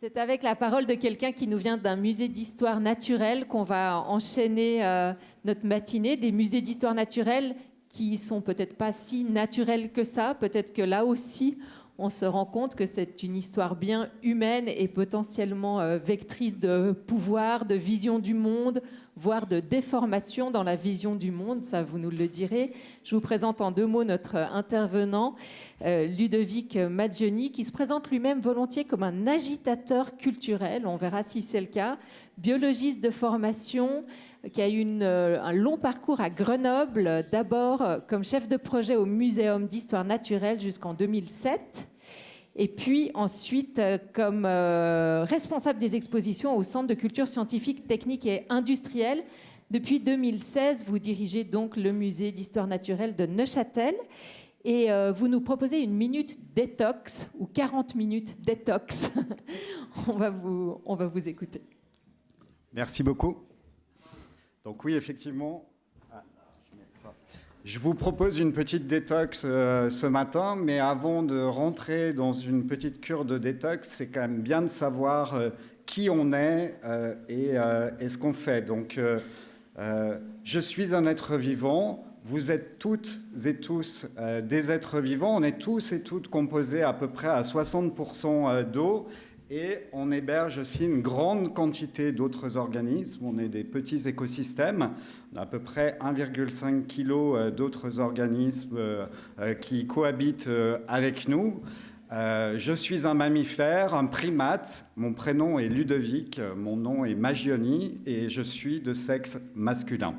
C'est avec la parole de quelqu'un qui nous vient d'un musée d'histoire naturelle qu'on va enchaîner notre matinée, des musées d'histoire naturelle qui sont peut-être pas si naturels que ça. Peut-être que là aussi, on se rend compte que c'est une histoire bien humaine et potentiellement vectrice de pouvoir, de vision du monde, voire de déformation dans la vision du monde. Ça, vous nous le direz. Je vous présente en 2 mots notre intervenant, Ludovic Maggioni, qui se présente lui-même volontiers comme un agitateur culturel. On verra si c'est le cas. Biologiste de formation, qui a eu un long parcours à Grenoble, d'abord comme chef de projet au Muséum d'histoire naturelle jusqu'en 2007, et puis ensuite comme responsable des expositions au Centre de culture scientifique, technique et industrielle. Depuis 2016, vous dirigez donc le musée d'histoire naturelle de Neuchâtel, et vous nous proposez une minute détox, ou 40 minutes détox. On va vous écouter. Merci beaucoup. Donc oui, effectivement, je vous propose une petite détox ce matin, mais avant de rentrer dans une petite cure de détox, c'est quand même bien de savoir qui on est et ce qu'on fait. Donc, je suis un être vivant, vous êtes toutes et tous des êtres vivants, on est tous et toutes composés à peu près à 60% d'eau. Et on héberge aussi une grande quantité d'autres organismes. On est des petits écosystèmes. On a à peu près 1,5 kg d'autres organismes qui cohabitent avec nous. Je suis un mammifère, un primate. Mon prénom est Ludovic, mon nom est Maggioni et je suis de sexe masculin.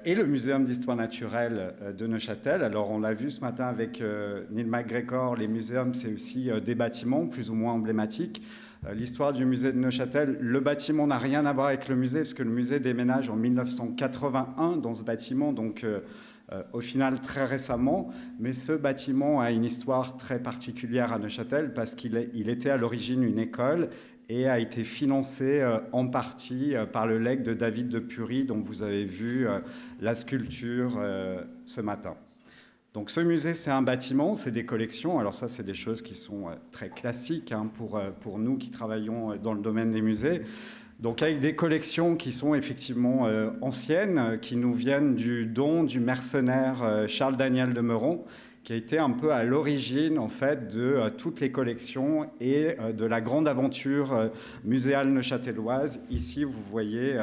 Et le Muséum d'histoire naturelle de Neuchâtel. Alors on l'a vu ce matin avec Neil MacGregor, les muséums c'est aussi des bâtiments plus ou moins emblématiques. L'histoire du musée de Neuchâtel, le bâtiment n'a rien à voir avec le musée parce que le musée déménage en 1981 dans ce bâtiment, donc au final très récemment, mais ce bâtiment a une histoire très particulière à Neuchâtel parce qu'il était à l'origine une école et a été financé en partie par le legs de David de Pury, dont vous avez vu la sculpture ce matin. Donc ce musée, c'est un bâtiment, c'est des collections. Alors ça, c'est des choses qui sont très classiques pour nous qui travaillons dans le domaine des musées. Donc avec des collections qui sont effectivement anciennes, qui nous viennent du don du mercenaire Charles-Daniel de Meuron, qui a été un peu à l'origine en fait de toutes les collections et de la grande aventure muséale neuchâteloise. Ici, vous voyez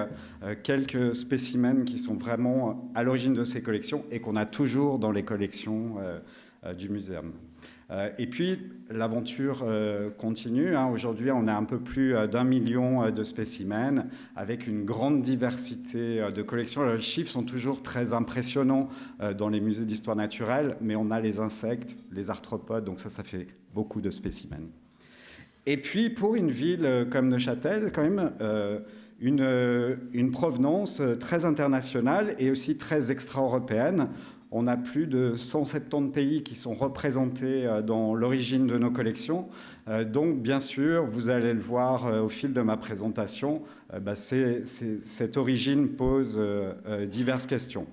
quelques spécimens qui sont vraiment à l'origine de ces collections et qu'on a toujours dans les collections du muséum. Et puis, l'aventure continue. Aujourd'hui, on a un peu plus d'1 million de spécimens avec une grande diversité de collections. Alors, les chiffres sont toujours très impressionnants dans les musées d'histoire naturelle, mais on a les insectes, les arthropodes, donc ça fait beaucoup de spécimens. Et puis, pour une ville comme Neuchâtel, quand même, une provenance très internationale et aussi très extra-européenne. On a plus de 170 pays qui sont représentés dans l'origine de nos collections. Donc, bien sûr, vous allez le voir au fil de ma présentation, cette origine pose diverses questions.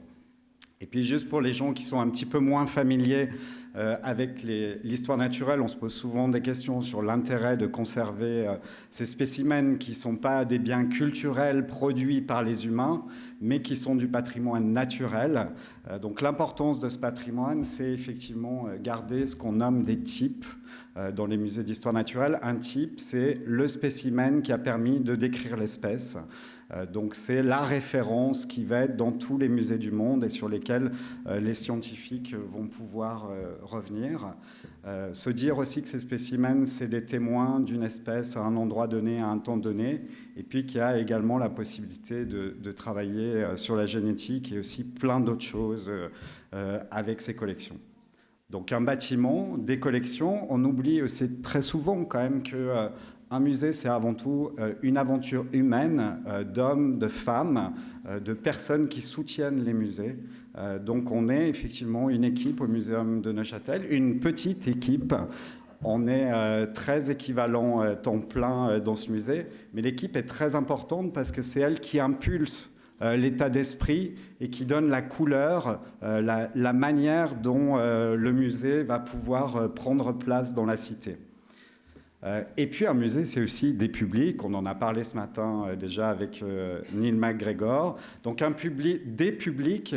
Et puis, juste pour les gens qui sont un petit peu moins familiers avec l'histoire naturelle, on se pose souvent des questions sur l'intérêt de conserver ces spécimens qui ne sont pas des biens culturels produits par les humains, mais qui sont du patrimoine naturel. Donc l'importance de ce patrimoine, c'est effectivement garder ce qu'on nomme des types dans les musées d'histoire naturelle. Un type, c'est le spécimen qui a permis de décrire l'espèce. Donc c'est la référence qui va être dans tous les musées du monde et sur lesquels les scientifiques vont pouvoir revenir. Se dire aussi que ces spécimens, c'est des témoins d'une espèce à un endroit donné, à un temps donné, et puis qu'il y a également la possibilité de travailler sur la génétique et aussi plein d'autres choses avec ces collections. Donc un bâtiment, des collections, on oublie aussi très souvent quand même que un musée, c'est avant tout une aventure humaine d'hommes, de femmes, de personnes qui soutiennent les musées. Donc on est effectivement une équipe au Muséum de Neuchâtel, une petite équipe. On est 13 équivalents temps plein dans ce musée, mais l'équipe est très importante parce que c'est elle qui impulse l'état d'esprit et qui donne la couleur, la manière dont le musée va pouvoir prendre place dans la cité. Et puis un musée, c'est aussi des publics. On en a parlé ce matin déjà avec Neil MacGregor. Donc des publics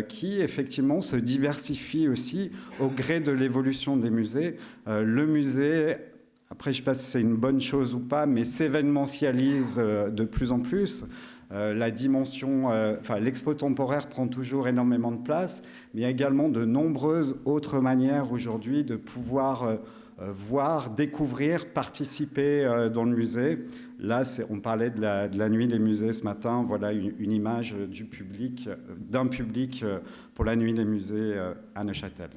qui effectivement se diversifient aussi au gré de l'évolution des musées. Le musée, après je ne sais pas si c'est une bonne chose ou pas, mais s'événementialise de plus en plus. La dimension, l'expo temporaire prend toujours énormément de place, mais il y a également de nombreuses autres manières aujourd'hui de pouvoir voir, découvrir, participer dans le musée. Là, on parlait de la nuit des musées ce matin. Voilà une image du public, d'un public pour la nuit des musées à Neuchâtel.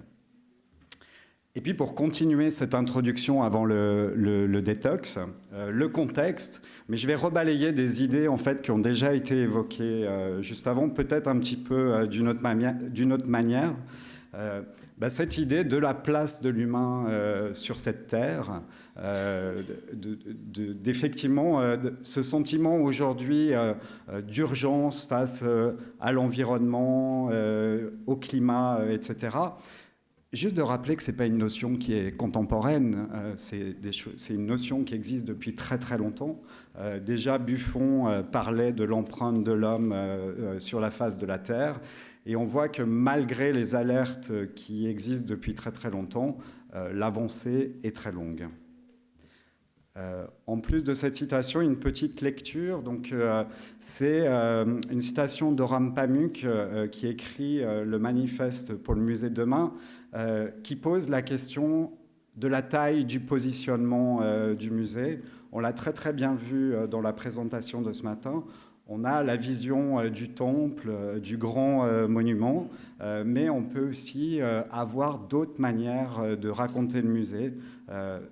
Et puis pour continuer cette introduction avant le détox, le contexte, mais je vais rebalayer des idées en fait qui ont déjà été évoquées juste avant, peut-être un petit peu d'une autre manière. Cette idée de la place de l'humain sur cette terre, d'effectivement ce sentiment aujourd'hui d'urgence face à l'environnement, au climat, etc. Juste de rappeler que ce n'est pas une notion qui est contemporaine, c'est une notion qui existe depuis très très longtemps. Déjà Buffon parlait de l'empreinte de l'homme sur la face de la Terre, et on voit que malgré les alertes qui existent depuis très très longtemps, l'avancée est très longue. En plus de cette citation, une petite lecture. Donc, c'est une citation d'Oram Pamuk qui écrit le manifeste pour le musée de demain, qui pose la question de la taille du positionnement du musée. On l'a très très bien vu dans la présentation de ce matin. On a la vision du temple, du grand monument, mais on peut aussi avoir d'autres manières de raconter le musée.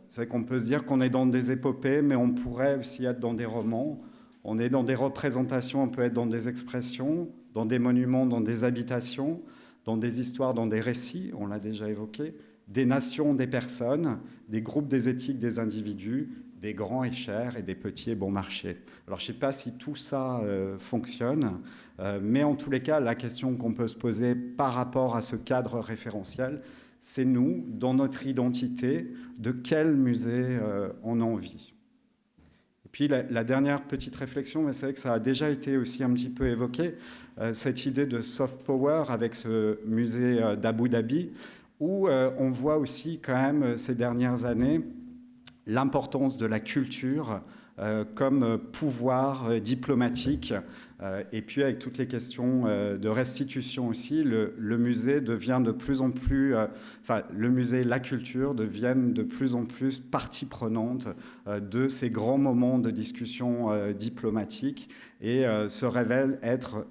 C'est qu'on peut se dire qu'on est dans des épopées, mais on pourrait aussi être dans des romans. On est dans des représentations, on peut être dans des expressions, dans des monuments, dans des habitations, dans des histoires, dans des récits, on l'a déjà évoqué, des nations, des personnes, des groupes, des éthiques, des individus, des grands et chers et des petits et bons marchés. Alors, je ne sais pas si tout ça fonctionne, mais en tous les cas, la question qu'on peut se poser par rapport à ce cadre référentiel, c'est nous, dans notre identité, de quel musée on a envie. Et puis, la dernière petite réflexion, mais c'est vrai que ça a déjà été aussi un petit peu évoqué, cette idée de soft power avec ce musée d'Abu Dhabi, où on voit aussi quand même ces dernières années l'importance de la culture comme pouvoir diplomatique. Et puis avec toutes les questions de restitution aussi, le musée devient de plus en plus, le musée et la culture deviennent de plus en plus partie prenante de ces grands moments de discussion diplomatique et se révèlent être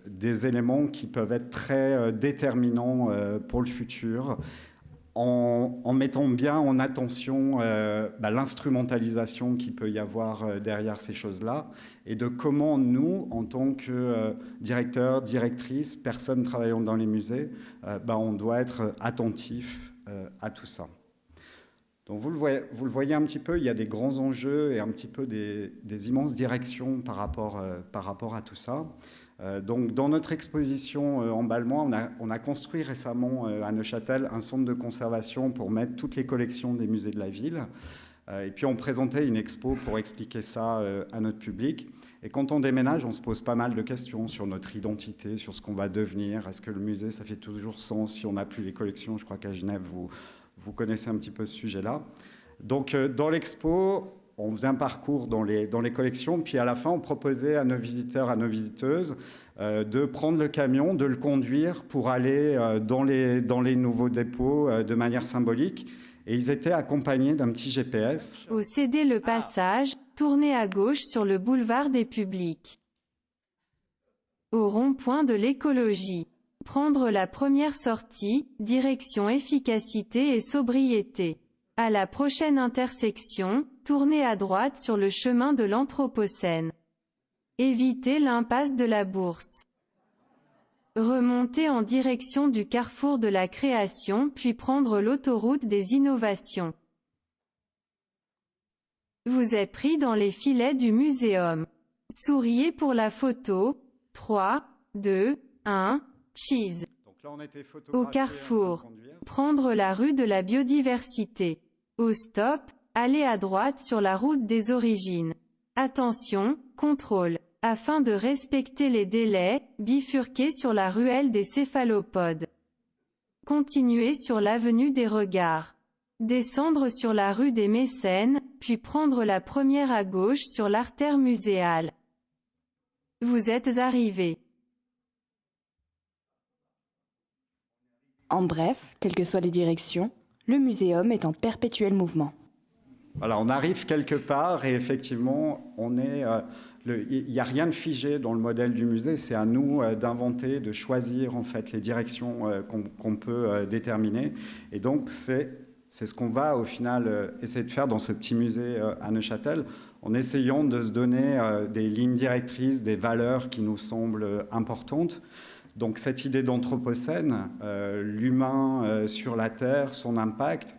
des éléments qui peuvent être très déterminants pour le futur. En mettant bien en attention l'instrumentalisation qu'il peut y avoir derrière ces choses-là et de comment nous, en tant que directeurs, directrices, personnes travaillant dans les musées, on doit être attentifs à tout ça. Donc vous le voyez un petit peu, il y a des grands enjeux et un petit peu des immenses directions par rapport à tout ça. Donc, dans notre exposition Emballement, on a construit récemment à Neuchâtel un centre de conservation pour mettre toutes les collections des musées de la ville. Et puis, on présentait une expo pour expliquer ça à notre public. Et quand on déménage, on se pose pas mal de questions sur notre identité, sur ce qu'on va devenir. Est-ce que le musée, ça fait toujours sens si on n'a plus les collections? Je crois qu'à Genève, vous connaissez un petit peu ce sujet-là. Donc, dans l'expo, on faisait un parcours dans les collections, puis à la fin, on proposait à nos visiteurs, à nos visiteuses, de prendre le camion, de le conduire pour aller dans les nouveaux dépôts de manière symbolique. Et ils étaient accompagnés d'un petit GPS. Au céder le passage, tournez à gauche sur le boulevard des Publics. Au rond-point de l'écologie. Prendre la première sortie, direction efficacité et sobriété. À la prochaine intersection, tournez à droite sur le chemin de l'Anthropocène. Évitez l'impasse de la Bourse. Remontez en direction du carrefour de la création puis prendre l'autoroute des innovations. Vous êtes pris dans les filets du muséum. Souriez pour la photo. 3, 2, 1, cheese. Donc là, on était Au carrefour. Prendre la rue de la biodiversité. Au stop, allez à droite sur la route des origines. Attention, contrôle. Afin de respecter les délais, bifurquez sur la ruelle des céphalopodes. Continuez sur l'avenue des Regards. Descendre sur la rue des Mécènes, puis prendre la première à gauche sur l'artère muséale. Vous êtes arrivé. En bref, quelles que soient les directions, le muséum est en perpétuel mouvement. Voilà, on arrive quelque part et effectivement, il n'y a rien de figé dans le modèle du musée. C'est à nous d'inventer, de choisir en fait les directions qu'on peut déterminer. Et donc, c'est ce qu'on va au final essayer de faire dans ce petit musée à Neuchâtel, en essayant de se donner des lignes directrices, des valeurs qui nous semblent importantes. Donc cette idée d'anthropocène, l'humain sur la Terre, son impact,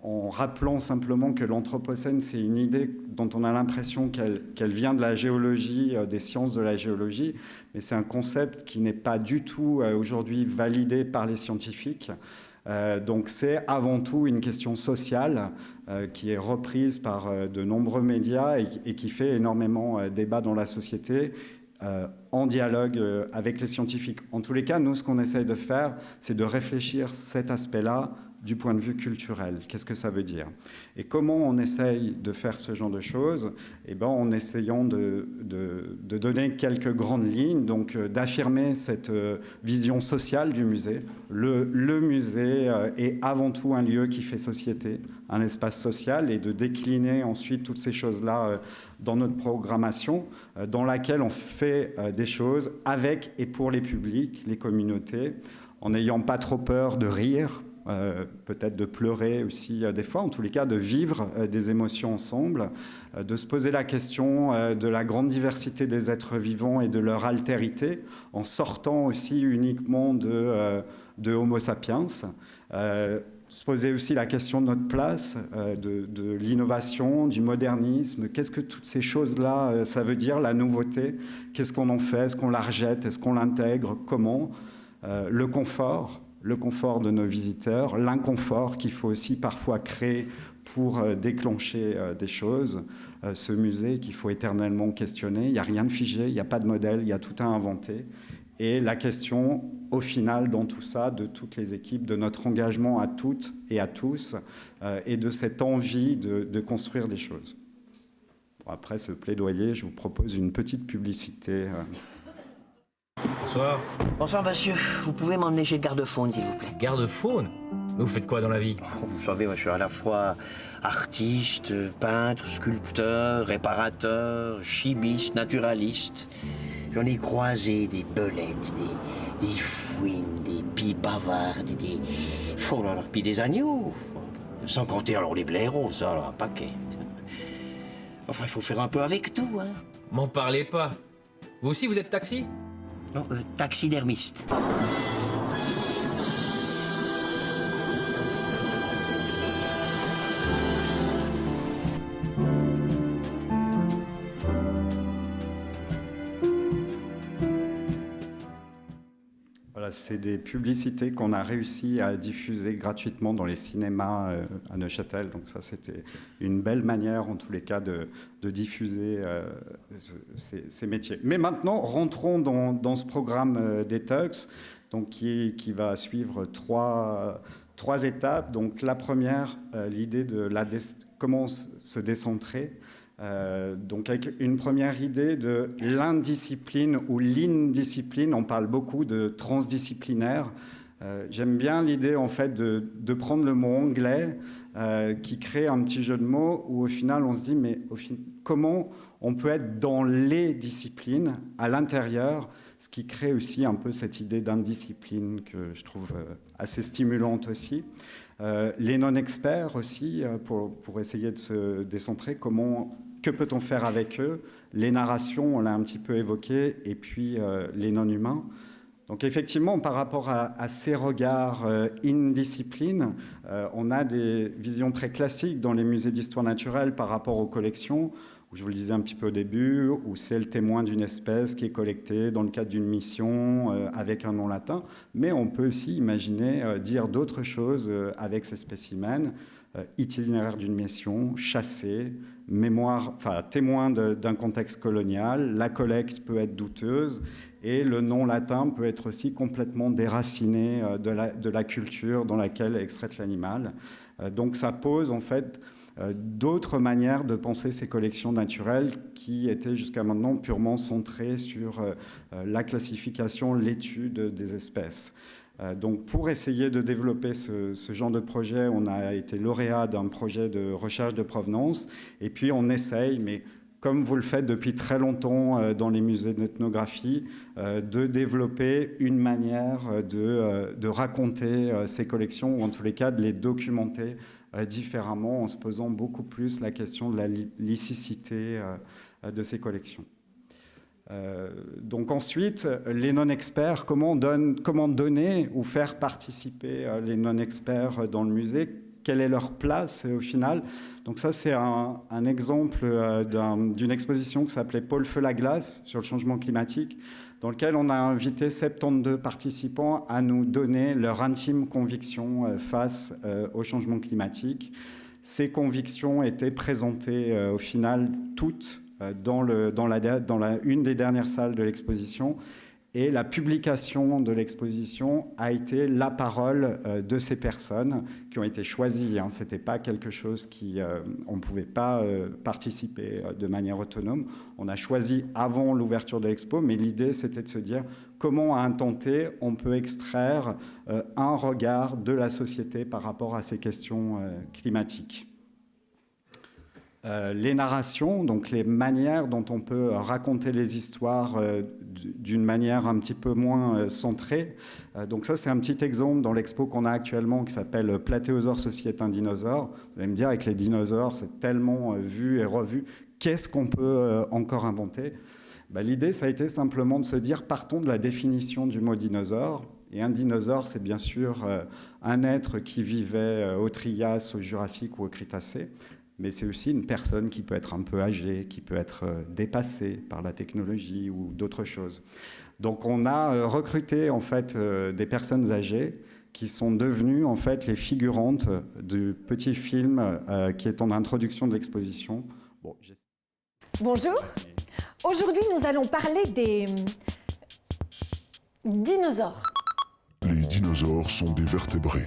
en rappelant simplement que l'anthropocène, c'est une idée dont on a l'impression qu'elle vient de la géologie, des sciences de la géologie, mais c'est un concept qui n'est pas du tout aujourd'hui validé par les scientifiques. Donc c'est avant tout une question sociale qui est reprise par de nombreux médias et qui fait énormément débat dans la société. En dialogue avec les scientifiques. En tous les cas, nous, ce qu'on essaye de faire, c'est de réfléchir cet aspect-là du point de vue culturel. Qu'est-ce que ça veut dire? Et comment on essaye de faire ce genre de choses? Eh ben, en essayant de donner quelques grandes lignes, donc d'affirmer cette vision sociale du musée. Le musée est avant tout un lieu qui fait société, un espace social, et de décliner ensuite toutes ces choses-là dans notre programmation, dans laquelle on fait des choses avec et pour les publics, les communautés, en n'ayant pas trop peur de rire, peut-être de pleurer aussi des fois, en tous les cas de vivre des émotions ensemble, de se poser la question de la grande diversité des êtres vivants et de leur altérité, en sortant aussi uniquement de Homo sapiens, se poser aussi la question de notre place, de l'innovation, du modernisme. Qu'est-ce que toutes ces choses-là, ça veut dire, la nouveauté? Qu'est-ce qu'on en fait? Est-ce qu'on la rejette? Est-ce qu'on l'intègre? Comment? Le confort de nos visiteurs, l'inconfort qu'il faut aussi parfois créer pour déclencher des choses. Ce musée qu'il faut éternellement questionner. Il n'y a rien de figé, il n'y a pas de modèle, il y a tout à inventer. Et la question, au final, dans tout ça, de toutes les équipes, de notre engagement à toutes et à tous, et de cette envie de construire des choses. Bon, après ce plaidoyer, je vous propose une petite publicité. Bonsoir. Bonsoir, monsieur. Vous pouvez m'emmener chez le garde-faune, s'il vous plaît? Garde-faune? Mais vous faites quoi dans la vie? Vous savez, moi, je suis à la fois artiste, peintre, sculpteur, réparateur, chimiste, naturaliste. J'en ai croisé des belettes, des fouines, des pies bavardes, oh là là, puis des agneaux. Sans compter alors les blaireaux, ça, alors, un paquet. Enfin, il faut faire un peu avec tout, hein. M'en parlez pas. Vous aussi, vous êtes taxi? Non, taxidermiste. Voilà, c'est des publicités qu'on a réussi à diffuser gratuitement dans les cinémas à Neuchâtel. Donc ça, c'était une belle manière, en tous les cas, de diffuser ces métiers. Mais maintenant, rentrons dans ce programme Detox, donc qui va suivre trois étapes. Donc la première, l'idée de comment se décentrer. Donc avec une première idée de l'indiscipline ou l'indiscipline. On parle beaucoup de transdisciplinaire. J'aime bien l'idée en fait de prendre le mot anglais qui crée un petit jeu de mots où au final on se dit mais comment on peut être dans les disciplines à l'intérieur, ce qui crée aussi un peu cette idée d'indiscipline que je trouve assez stimulante aussi. Les non-experts aussi, pour essayer de se décentrer, que peut-on faire avec eux? Les narrations, on l'a un petit peu évoqué, et puis les non-humains. Donc effectivement, par rapport à ces regards in-discipline, on a des visions très classiques dans les musées d'histoire naturelle par rapport aux collections, où où je vous le disais un petit peu au début, où c'est le témoin d'une espèce qui est collecté dans le cadre d'une mission avec un nom latin, mais on peut aussi imaginer dire d'autres choses avec ces spécimens, itinéraire d'une mission, chassé, témoin d'un contexte colonial, la collecte peut être douteuse, et le nom latin peut être aussi complètement déraciné de la culture dans laquelle est extraite l'animal. Donc ça pose en fait d'autres manières de penser ces collections naturelles qui étaient jusqu'à maintenant purement centrées sur la classification, l'étude des espèces. Donc pour essayer de développer ce genre de projet, on a été lauréat d'un projet de recherche de provenance, et puis on essaye, mais comme vous le faites depuis très longtemps dans les musées d'ethnographie, de développer une manière de raconter ces collections, ou en tous les cas de les documenter différemment, en se posant beaucoup plus la question de la licicité de ces collections. Donc ensuite, les non-experts, comment donner ou faire participer les non-experts dans le musée? Quelle est leur place au final? Donc ça, c'est un exemple d'une exposition qui s'appelait Paul Feu la glace sur le changement climatique, dans lequel on a invité 72 participants à nous donner leur intime conviction face au changement climatique. Ces convictions étaient présentées au final toutes dans une des dernières salles de l'exposition. Et la publication de l'exposition a été la parole de ces personnes qui ont été choisies. Ce n'était pas quelque chose on ne pouvait pas participer de manière autonome. On a choisi avant l'ouverture de l'expo, mais l'idée, c'était de se dire comment, à un temps T, on peut extraire un regard de la société par rapport à ces questions climatiques. Les narrations, donc les manières dont on peut raconter les histoires d'une manière un petit peu moins centrée. Donc ça, c'est un petit exemple dans l'expo qu'on a actuellement qui s'appelle « Platéosaure, ceci est un dinosaure ». Vous allez me dire, avec les dinosaures, c'est tellement vu et revu. Qu'est-ce qu'on peut encore inventer? L'idée, ça a été simplement de se dire, partons de la définition du mot dinosaure. Et un dinosaure, c'est bien sûr un être qui vivait au Trias, au Jurassique ou au Crétacé. Mais c'est aussi une personne qui peut être un peu âgée, qui peut être dépassée par la technologie ou d'autres choses. Donc on a recruté en fait des personnes âgées qui sont devenues en fait les figurantes du petit film qui est en introduction de l'exposition. Bonjour. Aujourd'hui, nous allons parler des dinosaures. Les dinosaures sont des vertébrés.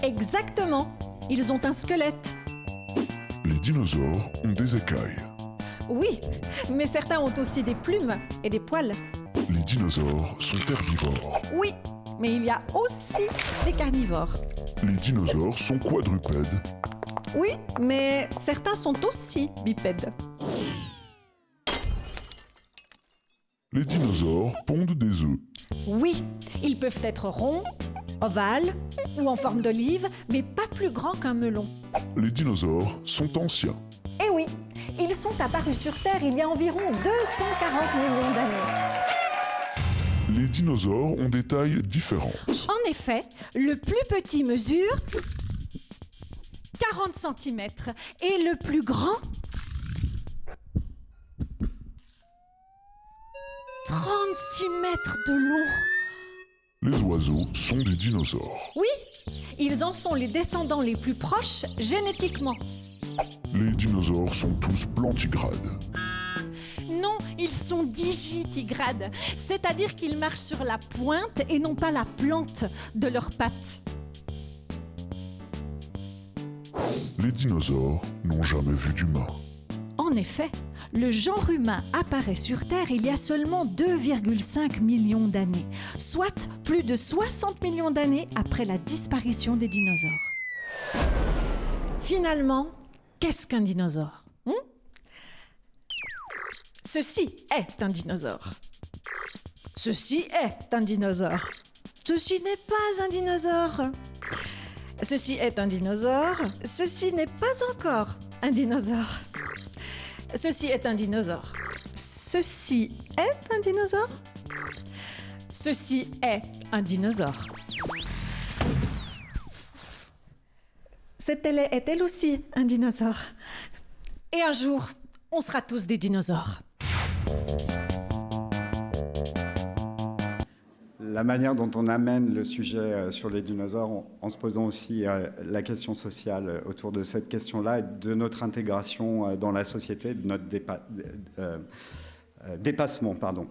Exactement. Ils ont un squelette. Les dinosaures ont des écailles. Oui, mais certains ont aussi des plumes et des poils. Les dinosaures sont herbivores. Oui, mais il y a aussi des carnivores. Les dinosaures sont quadrupèdes. Oui, mais certains sont aussi bipèdes. Les dinosaures pondent des œufs. Oui, ils peuvent être ronds, ovales ou en forme d'olive, mais pas plus grands qu'un melon. Les dinosaures sont anciens. Eh oui, ils sont apparus sur Terre il y a environ 240 millions d'années. Les dinosaures ont des tailles différentes. En effet, le plus petit mesure 40 cm et le plus grand 36 mètres de long. Les oiseaux sont des dinosaures. Oui, ils en sont les descendants les plus proches génétiquement. Les dinosaures sont tous plantigrades. Non, ils sont digitigrades, c'est-à-dire qu'ils marchent sur la pointe et non pas la plante de leurs pattes. Les dinosaures n'ont jamais vu d'humain. En effet, le genre humain apparaît sur Terre il y a seulement 2,5 millions d'années, soit plus de 60 millions d'années après la disparition des dinosaures. Finalement, qu'est-ce qu'un dinosaure ? Ceci est un dinosaure. Ceci est un dinosaure. Ceci n'est pas un dinosaure. Ceci est un dinosaure. Ceci n'est pas encore un dinosaure. Ceci est un dinosaure. Ceci est un dinosaure. Ceci est un dinosaure. Cette télé est elle aussi un dinosaure. Et un jour, on sera tous des dinosaures. La manière dont on amène le sujet sur les dinosaures, en se posant aussi la question sociale autour de cette question-là et de notre intégration dans la société, de notre dépassement, pardon.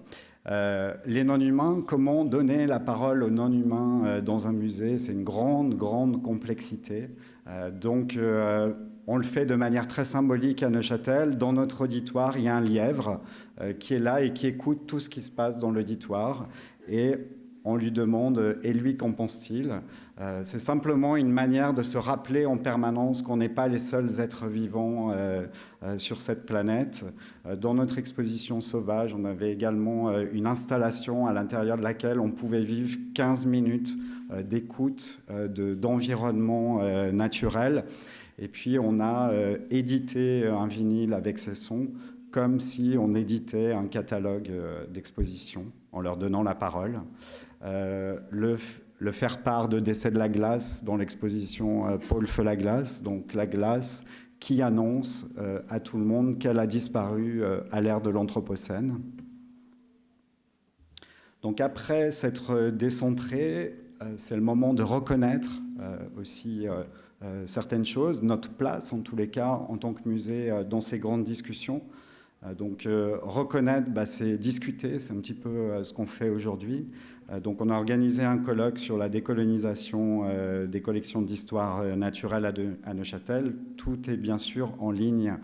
Les non-humains, comment donner la parole aux non-humains dans un musée? C'est une grande, grande complexité. Donc, on le fait de manière très symbolique à Neuchâtel. Dans notre auditoire, il y a un lièvre qui est là et qui écoute tout ce qui se passe dans l'auditoire. Et on lui demande « et lui, qu'en pense-t-il » C'est simplement une manière de se rappeler en permanence qu'on n'est pas les seuls êtres vivants sur cette planète. Dans notre exposition sauvage, on avait également une installation à l'intérieur de laquelle on pouvait vivre 15 minutes d'écoute d'environnement naturel. Et puis on a édité un vinyle avec ces sons comme si on éditait un catalogue d'exposition en leur donnant la parole. Le faire-part de décès de la glace dans l'exposition Paul Feu la glace, donc la glace qui annonce à tout le monde qu'elle a disparu à l'ère de l'Anthropocène. Donc après s'être décentré, c'est le moment de reconnaître aussi certaines choses, notre place en tous les cas en tant que musée dans ces grandes discussions. Donc reconnaître, c'est discuter, c'est un petit peu ce qu'on fait aujourd'hui. Donc on a organisé un colloque sur la décolonisation des collections d'histoire naturelle à Neuchâtel. Tout est bien sûr en ligne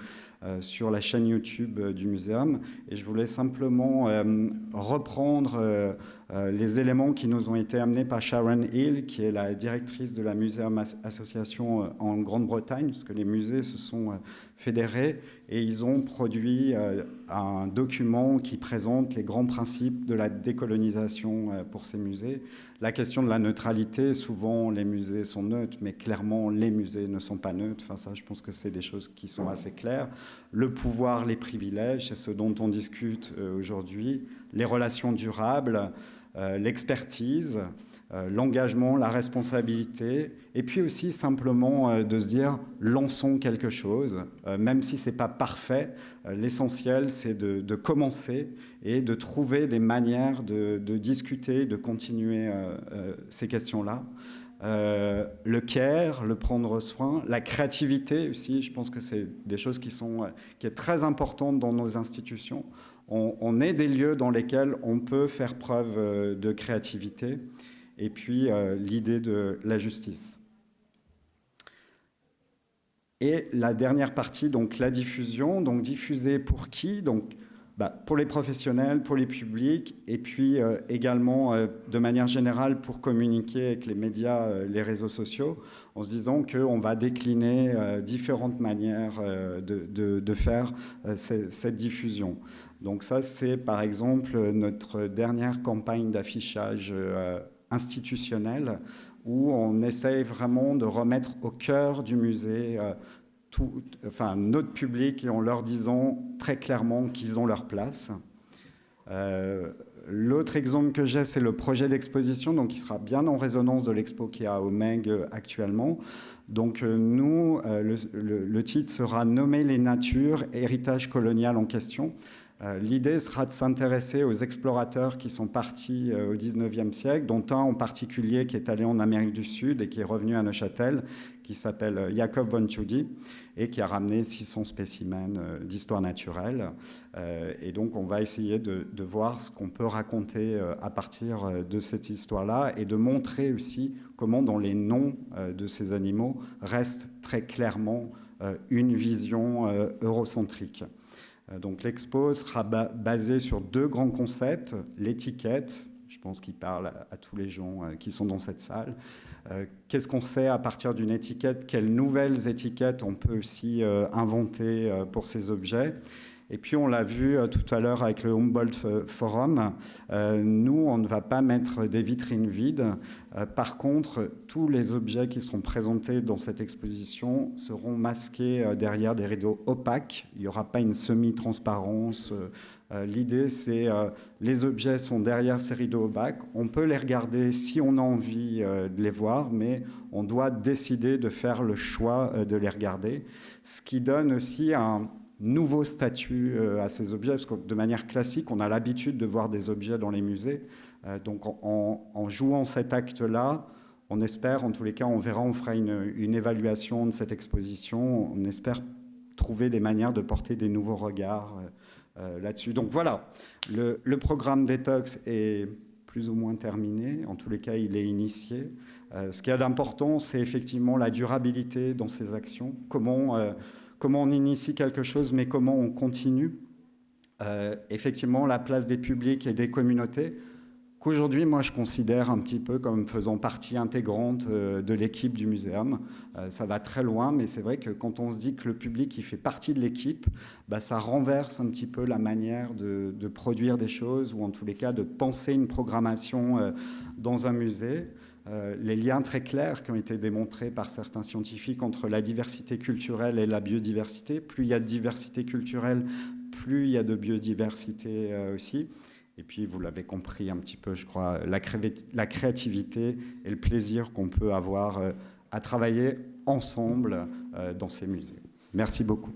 sur la chaîne YouTube du muséum. Et je voulais simplement reprendre les éléments qui nous ont été amenés par Sharon Hill, qui est la directrice de la Museum Association en Grande-Bretagne, parce que les musées se sont fédérés et ils ont produit un document qui présente les grands principes de la décolonisation pour ces musées. La question de la neutralité, souvent les musées sont neutres, mais clairement les musées ne sont pas neutres. Enfin, ça, je pense que c'est des choses qui sont assez claires. Le pouvoir, les privilèges, c'est ce dont on discute aujourd'hui. Les relations durables, l'expertise, l'engagement, la responsabilité, et puis aussi simplement de se dire lançons quelque chose, même si c'est pas parfait. L'essentiel, c'est de commencer et de trouver des manières de discuter, de continuer ces questions-là. Le care, le prendre soin, la créativité aussi, je pense que c'est des choses qui est très importante dans nos institutions. On est des lieux dans lesquels on peut faire preuve de créativité. Et puis l'idée de la justice. Et la dernière partie, donc la diffusion. Donc diffuser pour qui? Donc, pour les professionnels, pour les publics, et puis également de manière générale pour communiquer avec les médias, les réseaux sociaux, en se disant qu'on va décliner différentes manières de faire cette diffusion. Donc ça, c'est par exemple notre dernière campagne d'affichage institutionnel, où on essaye vraiment de remettre au cœur du musée notre public, et en leur disant très clairement qu'ils ont leur place. L'autre exemple que j'ai, c'est le projet d'exposition, donc qui sera bien en résonance de l'expo qui est à Omeg actuellement. Donc nous, le titre sera « Nommer les natures, héritage colonial en question ». L'idée sera de s'intéresser aux explorateurs qui sont partis au XIXe siècle, dont un en particulier qui est allé en Amérique du Sud et qui est revenu à Neuchâtel, qui s'appelle Jacob von Tschudi, et qui a ramené 600 spécimens d'histoire naturelle. Et donc on va essayer de voir ce qu'on peut raconter à partir de cette histoire-là, et de montrer aussi comment dans les noms de ces animaux reste très clairement une vision eurocentrique. Donc l'expo sera basée sur deux grands concepts. L'étiquette, je pense qu'il parle à tous les gens qui sont dans cette salle. Qu'est-ce qu'on sait à partir d'une étiquette? Quelles nouvelles étiquettes on peut aussi inventer pour ces objets? Et puis on l'a vu tout à l'heure avec le Humboldt Forum, nous on ne va pas mettre des vitrines vides. Par contre, tous les objets qui seront présentés dans cette exposition seront masqués derrière des rideaux opaques. Il n'y aura pas une semi-transparence. L'idée, c'est les objets sont derrière ces rideaux opaques. On peut les regarder si on a envie de les voir, mais on doit décider de faire le choix de les regarder. Ce qui donne aussi un nouveau statut à ces objets, parce que de manière classique, on a l'habitude de voir des objets dans les musées. Donc en jouant cet acte-là, on espère, en tous les cas, on verra, on fera une évaluation de cette exposition, on espère trouver des manières de porter des nouveaux regards là-dessus. Donc voilà, le programme Détox est plus ou moins terminé, en tous les cas, il est initié. Ce qu'il y a d'important, c'est effectivement la durabilité dans ces actions, comment on initie quelque chose, mais comment on continue. Effectivement, la place des publics et des communautés, qu'aujourd'hui, moi, je considère un petit peu comme faisant partie intégrante de l'équipe du muséum. Ça va très loin, mais c'est vrai que quand on se dit que le public, il fait partie de l'équipe, ça renverse un petit peu la manière de produire des choses, ou en tous les cas, de penser une programmation dans un musée. Les liens très clairs qui ont été démontrés par certains scientifiques entre la diversité culturelle et la biodiversité. Plus il y a de diversité culturelle, plus il y a de biodiversité aussi. Et puis, vous l'avez compris un petit peu, je crois, la créativité et le plaisir qu'on peut avoir à travailler ensemble dans ces musées. Merci beaucoup.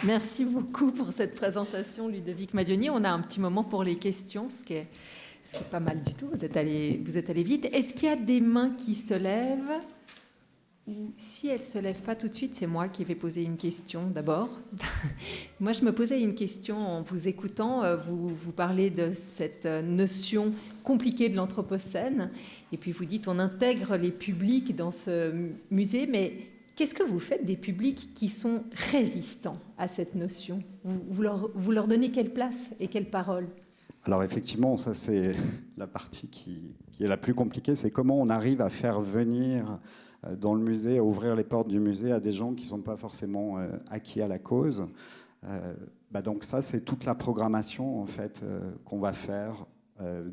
Merci beaucoup pour cette présentation, Ludovic Madioni. On a un petit moment pour les questions, ce qui est pas mal du tout. Vous êtes allé vite. Est-ce qu'il y a des mains qui se lèvent? Ou si elles ne se lèvent pas tout de suite, c'est moi qui vais poser une question d'abord. Moi, je me posais une question en vous écoutant. Vous parlez de cette notion compliquée de l'Anthropocène. Et puis, vous dites on intègre les publics dans ce musée. Mais qu'est-ce que vous faites des publics qui sont résistants à cette notion? Vous leur donnez quelle place et quelle parole? Alors effectivement, ça c'est la partie qui est la plus compliquée, c'est comment on arrive à faire venir dans le musée, à ouvrir les portes du musée à des gens qui ne sont pas forcément acquis à la cause. Donc ça, c'est toute la programmation en fait qu'on va faire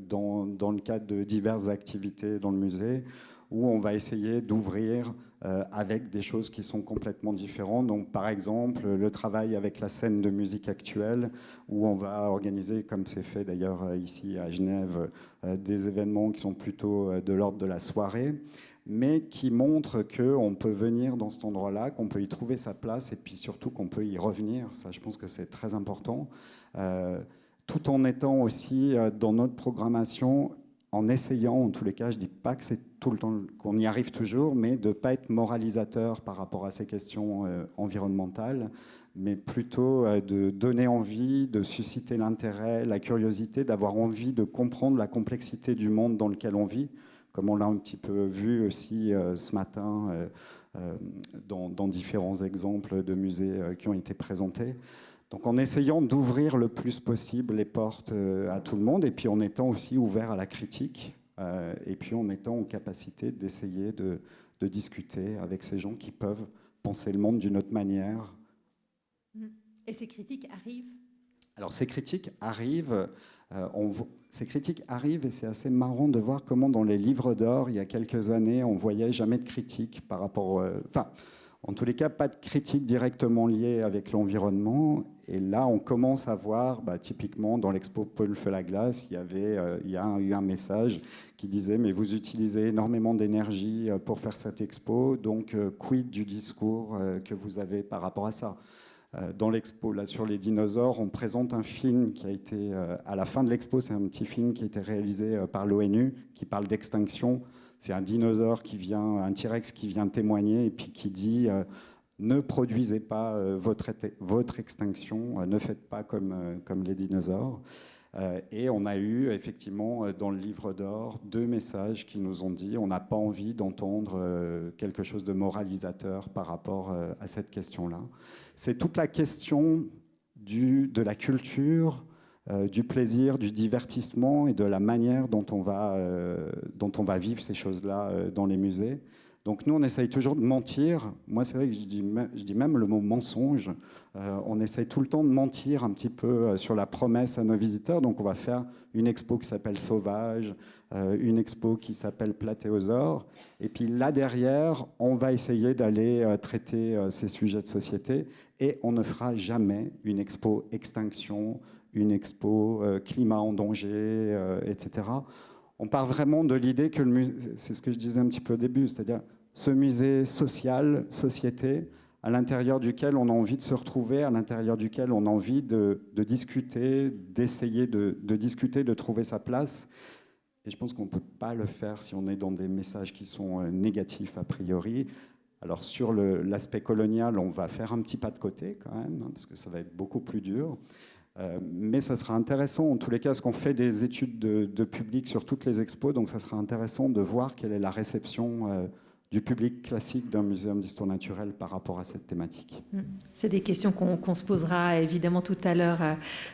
dans le cadre de diverses activités dans le musée, où on va essayer d'ouvrir avec des choses qui sont complètement différentes. Donc, par exemple, le travail avec la scène de musique actuelle, où on va organiser, comme c'est fait d'ailleurs ici à Genève, des événements qui sont plutôt de l'ordre de la soirée, mais qui montrent qu'on peut venir dans cet endroit-là, qu'on peut y trouver sa place, et puis surtout qu'on peut y revenir. Ça, je pense que c'est très important. Tout en étant aussi dans notre programmation, en essayant, en tous les cas, je ne dis pas que c'est tout le temps qu'on y arrive toujours, mais de ne pas être moralisateur par rapport à ces questions environnementales, mais plutôt de donner envie, de susciter l'intérêt, la curiosité, d'avoir envie de comprendre la complexité du monde dans lequel on vit, comme on l'a un petit peu vu aussi ce matin dans différents exemples de musées qui ont été présentés. Donc en essayant d'ouvrir le plus possible les portes à tout le monde, et puis en étant aussi ouvert à la critique, et puis en étant en capacité d'essayer de discuter avec ces gens qui peuvent penser le monde d'une autre manière. Et ces critiques arrivent? Alors ces critiques arrivent, et c'est assez marrant de voir comment dans les livres d'or, il y a quelques années, on voyait jamais de critiques par rapport... en tous les cas, pas de critiques directement liées avec l'environnement. Et là, on commence à voir, typiquement, dans l'expo Paul Feu-la-Glace, il y a eu un message qui disait « Mais vous utilisez énormément d'énergie pour faire cette expo, donc quid du discours que vous avez par rapport à ça ?» Dans l'expo, là, sur les dinosaures, on présente un film qui a été... à la fin de l'expo, c'est un petit film qui a été réalisé par l'ONU, qui parle d'extinction. C'est un dinosaure un T-Rex qui vient témoigner et puis qui dit ne produisez pas votre extinction, ne faites pas comme les dinosaures. Et on a eu effectivement dans le livre d'or 2 messages qui nous ont dit on n'a pas envie d'entendre quelque chose de moralisateur par rapport à cette question-là. C'est toute la question de la culture, du plaisir, du divertissement et de la manière dont on va vivre ces choses-là dans les musées. Donc nous, on essaye toujours de mentir. Moi, c'est vrai que je dis même le mot mensonge. On essaye tout le temps de mentir un petit peu sur la promesse à nos visiteurs. Donc on va faire une expo qui s'appelle Sauvage, une expo qui s'appelle Platéosaure. Et puis là derrière, on va essayer d'aller traiter ces sujets de société. Et on ne fera jamais une expo Extinction, une expo Climat en danger, etc. On part vraiment de l'idée que le musée, c'est ce que je disais un petit peu au début, c'est-à-dire ce musée social, société, à l'intérieur duquel on a envie de se retrouver, à l'intérieur duquel on a envie de discuter, d'essayer de discuter, de trouver sa place. Et je pense qu'on ne peut pas le faire si on est dans des messages qui sont négatifs a priori. Alors sur l'aspect colonial, on va faire un petit pas de côté quand même, hein, parce que ça va être beaucoup plus dur. Mais ça sera intéressant, en tous les cas, parce qu'on fait des études de public sur toutes les expos, donc ça sera intéressant de voir quelle est la réception du public classique d'un muséum d'histoire naturelle par rapport à cette thématique. C'est des questions qu'on se posera évidemment tout à l'heure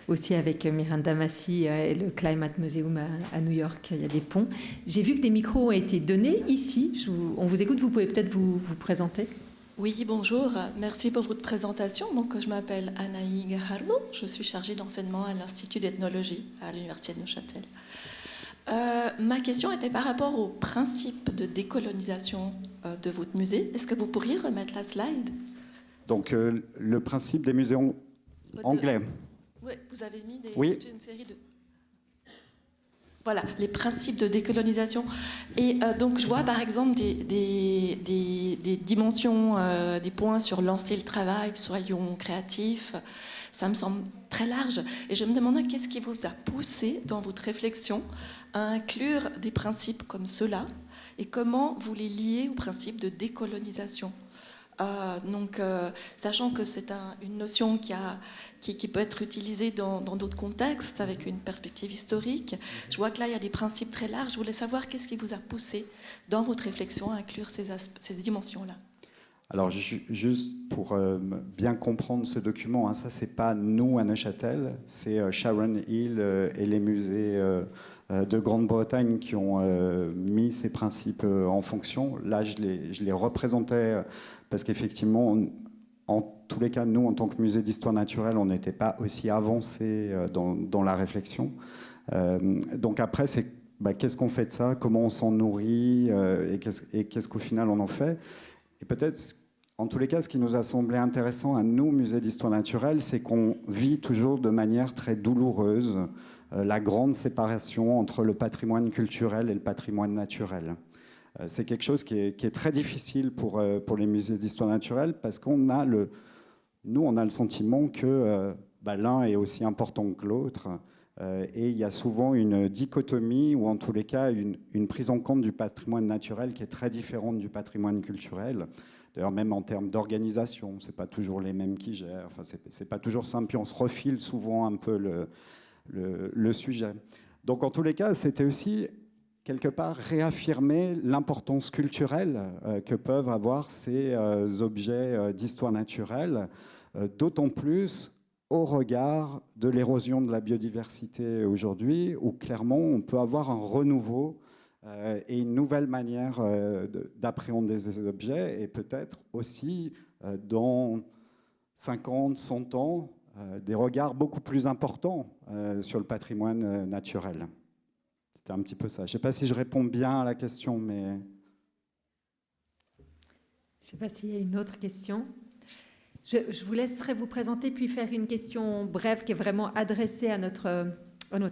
aussi avec Miranda Massi et le Climate Museum à New York. Il y a des ponts. J'ai vu que des micros ont été donnés ici. On vous écoute, vous pouvez peut-être vous présenter. Oui, bonjour. Merci pour votre présentation. Donc, je m'appelle Anaï Gajardo. Je suis chargée d'enseignement à l'Institut d'ethnologie à l'Université de Neuchâtel. Ma question était par rapport au principe de décolonisation de votre musée. Est-ce que vous pourriez remettre la slide ? Donc, le principe des musées anglais. Oui, vous avez mis toute une série de... Voilà, les principes de décolonisation. Et donc, je vois par exemple des dimensions, des points sur lancer le travail, soyons créatifs. Ça me semble très large. Et je me demandais qu'est-ce qui vous a poussé dans votre réflexion à inclure des principes comme ceux-là et comment vous les liez au principe de décolonisation. Sachant que c'est une notion qui peut être utilisée dans d'autres contextes avec une perspective historique, je vois que là il y a des principes très larges. Je voulais savoir qu'est-ce qui vous a poussé dans votre réflexion à inclure ces dimensions-là. Alors juste pour bien comprendre ce document, hein, ça c'est pas nous à Neuchâtel, c'est Sharon Hill et les musées de Grande-Bretagne qui ont mis ces principes en fonction. Là je les représentais parce qu'effectivement, en tous les cas, nous, en tant que musée d'histoire naturelle, on n'était pas aussi avancé dans la réflexion. Donc après, c'est qu'est-ce qu'on fait de ça ? Comment on s'en nourrit ? Et qu'est-ce qu'au final on en fait ? Et peut-être, en tous les cas, ce qui nous a semblé intéressant à nous, musée d'histoire naturelle, c'est qu'on vit toujours de manière très douloureuse la grande séparation entre le patrimoine culturel et le patrimoine naturel. C'est quelque chose qui est très difficile pour les musées d'histoire naturelle parce qu'on a le sentiment que l'un est aussi important que l'autre et il y a souvent une dichotomie ou en tous les cas une prise en compte du patrimoine naturel qui est très différente du patrimoine culturel. D'ailleurs, même en termes d'organisation, c'est pas toujours les mêmes qui gèrent. Enfin, c'est pas toujours simple. Puis on se refile souvent un peu le sujet. Donc, en tous les cas, c'était aussi quelque part réaffirmer l'importance culturelle que peuvent avoir ces objets d'histoire naturelle, d'autant plus au regard de l'érosion de la biodiversité aujourd'hui, où clairement on peut avoir un renouveau et une nouvelle manière d'appréhender ces objets, et peut-être aussi dans 50, 100 ans, des regards beaucoup plus importants sur le patrimoine naturel. C'était un petit peu ça. Je ne sais pas si je réponds bien à la question, mais... Je ne sais pas s'il y a une autre question. Je vous laisserai vous présenter puis faire une question brève qui est vraiment adressée à notre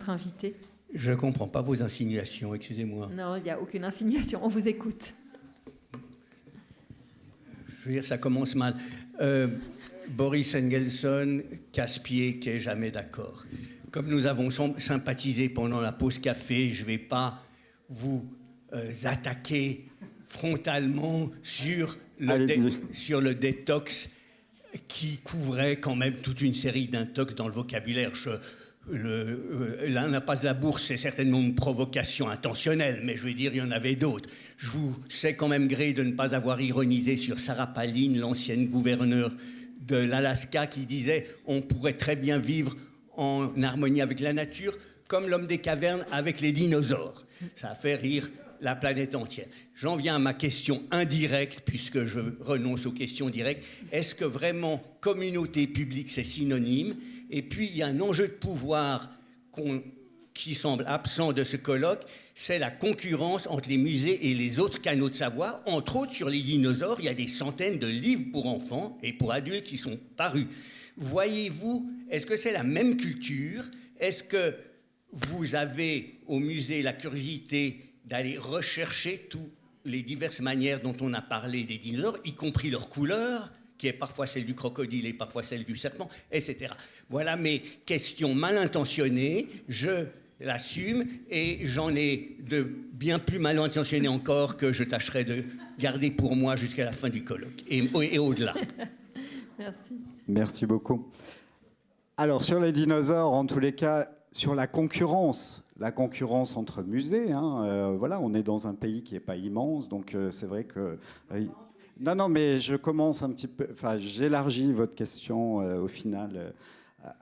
invité. Je ne comprends pas vos insinuations, excusez-moi. Non, il n'y a aucune insinuation, on vous écoute. Je veux dire, ça commence mal. Boris Engelson, casse-pied, qui n'est jamais d'accord. Comme nous avons sympathisé pendant la pause café, je ne vais pas vous attaquer frontalement sur le détox qui couvrait quand même toute une série d'intox dans le vocabulaire. L'un n'a pas de la bourse, c'est certainement une provocation intentionnelle, mais je veux dire, il y en avait d'autres. Je vous sais quand même gré de ne pas avoir ironisé sur Sarah Palin, l'ancienne gouverneure de l'Alaska, qui disait « on pourrait très bien vivre en harmonie avec la nature, comme l'homme des cavernes avec les dinosaures ». Ça a fait rire la planète entière. J'en viens à ma question indirecte, puisque je renonce aux questions directes. Est-ce que vraiment communauté publique, c'est synonyme? Et puis, il y a un enjeu de pouvoir qui semble absent de ce colloque, c'est la concurrence entre les musées et les autres canaux de savoir. Entre autres, sur les dinosaures, il y a des centaines de livres pour enfants et pour adultes qui sont parus. Voyez-vous, est-ce que c'est la même culture? Est-ce que vous avez au musée la curiosité d'aller rechercher toutes les diverses manières dont on a parlé des dinosaures, y compris leur couleur, qui est parfois celle du crocodile et parfois celle du serpent, etc. Voilà mes questions mal intentionnées, je l'assume, et j'en ai de bien plus mal intentionnées encore que je tâcherai de garder pour moi jusqu'à la fin du colloque, et au-delà. Merci. Merci beaucoup. Alors, sur les dinosaures, en tous les cas, sur la concurrence entre musées, voilà, on est dans un pays qui n'est pas immense, donc c'est vrai que... non, mais je commence un petit peu... Enfin, j'élargis votre question, au final,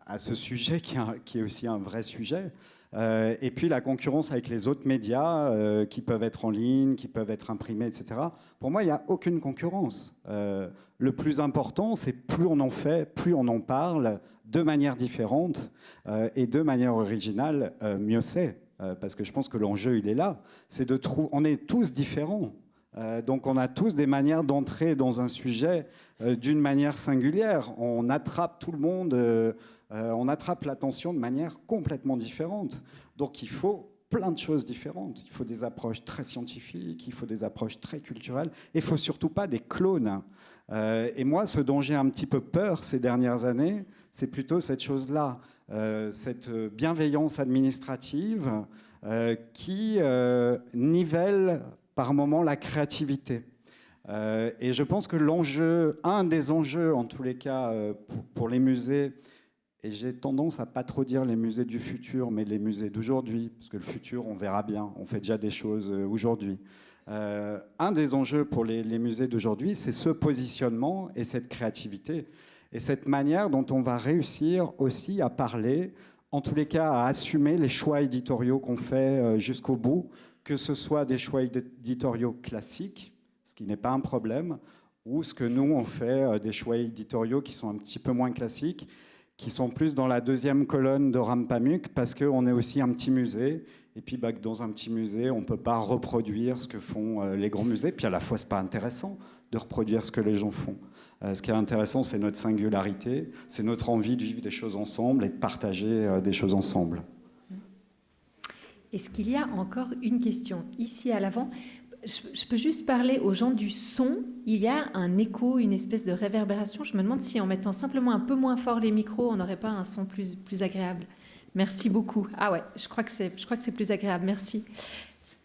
à ce sujet qui est aussi un vrai sujet. Et puis la concurrence avec les autres médias qui peuvent être en ligne, qui peuvent être imprimés, etc. Pour moi, il n'y a aucune concurrence. Le plus important, c'est plus on en fait, plus on en parle de manière différente et de manière originale, mieux c'est. Parce que je pense que l'enjeu, il est là. C'est de trouver... On est tous différents. Donc on a tous des manières d'entrer dans un sujet d'une manière singulière. On attrape tout le monde... on attrape l'attention de manière complètement différente. Donc il faut plein de choses différentes. Il faut des approches très scientifiques, il faut des approches très culturelles, et il ne faut surtout pas des clones. Et moi, ce dont j'ai un petit peu peur ces dernières années, c'est plutôt cette chose-là, cette bienveillance administrative qui nivelle par moments la créativité. Et je pense que un des enjeux, en tous les cas, pour les musées, et j'ai tendance à pas trop dire les musées du futur, mais les musées d'aujourd'hui, parce que le futur, on verra bien, on fait déjà des choses aujourd'hui. Un des enjeux pour les musées d'aujourd'hui, c'est ce positionnement et cette créativité, et cette manière dont on va réussir aussi à parler, en tous les cas à assumer les choix éditoriaux qu'on fait jusqu'au bout, que ce soit des choix éditoriaux classiques, ce qui n'est pas un problème, ou ce que nous, on fait, des choix éditoriaux qui sont un petit peu moins classiques, qui sont plus dans la deuxième colonne de Rampamuk, parce qu'on est aussi un petit musée, et puis dans un petit musée, on ne peut pas reproduire ce que font les grands musées, puis à la fois, ce n'est pas intéressant de reproduire ce que les gens font. Ce qui est intéressant, c'est notre singularité, c'est notre envie de vivre des choses ensemble et de partager des choses ensemble. Est-ce qu'il y a encore une question ici à l'avant? Je peux juste parler aux gens du son. Il y a un écho, une espèce de réverbération. Je me demande si en mettant simplement un peu moins fort les micros, on n'aurait pas un son plus agréable. Merci beaucoup. Ah ouais, je crois que c'est plus agréable. Merci.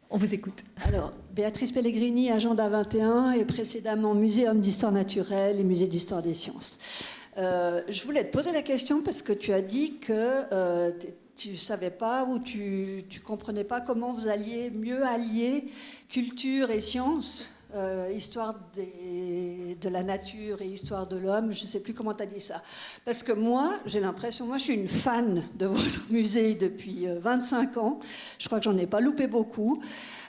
On vous écoute. Alors, Béatrice Pellegrini, Agenda 21, et précédemment Muséum d'histoire naturelle et Musée d'histoire des sciences. Je voulais te poser la question parce que tu as dit que tu ne savais pas ou tu ne comprenais pas comment vous alliez mieux allier culture et science, histoire de la nature et histoire de l'homme. Je ne sais plus comment tu as dit ça. Parce que moi, j'ai l'impression, je suis une fan de votre musée depuis 25 ans. Je crois que j'en ai pas loupé beaucoup.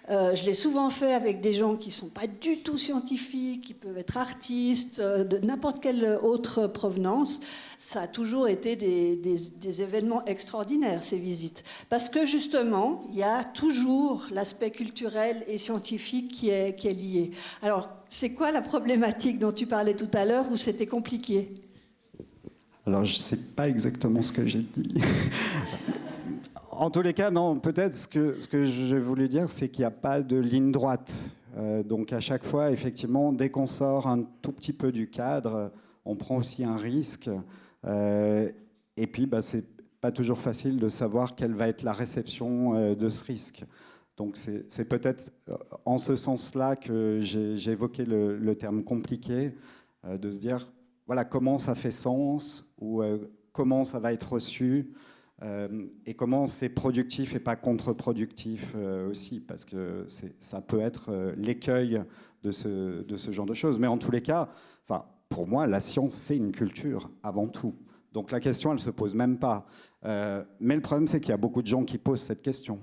Je l'ai souvent fait avec des gens qui ne sont pas du tout scientifiques, qui peuvent être artistes, de n'importe quelle autre provenance. Ça a toujours été des événements extraordinaires, ces visites. Parce que justement, il y a toujours l'aspect culturel et scientifique qui est lié. Alors, c'est quoi la problématique dont tu parlais tout à l'heure, où c'était compliqué? Alors, je ne sais pas exactement ce que j'ai dit. En tous les cas, non, peut-être ce que je voulais dire, c'est qu'il n'y a pas de ligne droite. Donc à chaque fois, effectivement, dès qu'on sort un tout petit peu du cadre, on prend aussi un risque. Et puis, c'est pas toujours facile de savoir quelle va être la réception de ce risque. Donc c'est peut-être en ce sens-là que j'ai évoqué le terme compliqué, de se dire, voilà, comment ça fait sens, ou comment ça va être reçu. Et comment c'est productif et pas contre-productif aussi, parce que ça peut être l'écueil de ce genre de choses. Mais en tous les cas, pour moi, la science, c'est une culture, avant tout. Donc la question, elle ne se pose même pas. Mais le problème, c'est qu'il y a beaucoup de gens qui posent cette question.